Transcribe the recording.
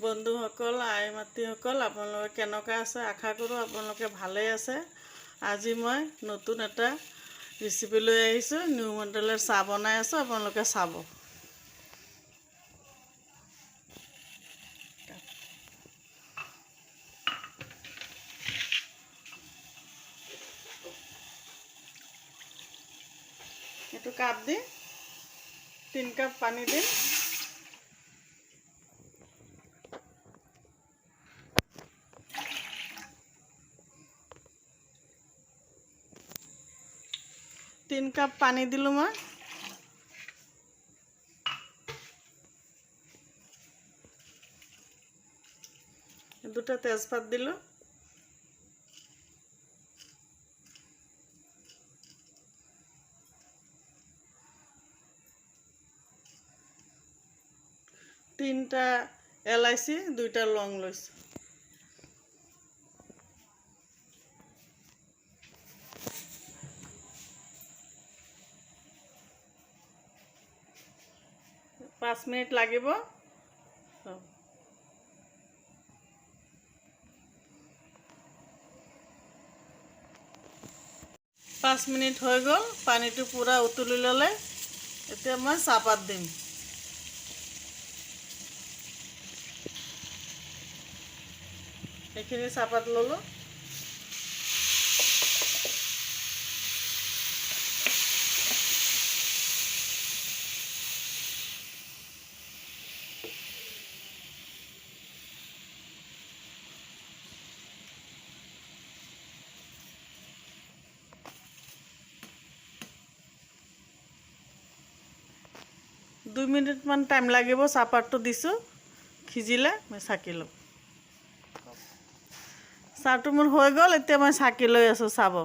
বন্ধুসকল, আই মাতৃসকল, আপোনালোকে কেনেকৈ আছে? আশা কৰোঁ আপোনালোকে ভালেই আছে। আজি মই নতুন এটা ৰেচিপি লৈ আহিছোঁ। নিউ মডেলৰ চাহ বনাই আছোঁ, আপোনালোকে চাব। এইটো কাপ দি 3 কাপ পানী দিম। तीन कप पानी दिलु मैं। दुटा तेजपात दिलु। तीनटा एलाइची, 2टा लौंग लैছো। पाँच मिनिट লাগিব। 5 মিনিট হৈ গ'ল, পানীটো পুৰা উতলি ল'লে। এতিয়া মই চাহপাত দিম। এইখিনি চাহপাত ল'লো। দুই মিনিটমান টাইম লাগিব। চাহপাতটো দিছোঁ, সিজিলে মই চাকি লওঁ। চাহটো মোৰ হৈ গ'ল, এতিয়া মই চাকি লৈ আছোঁ, চাব।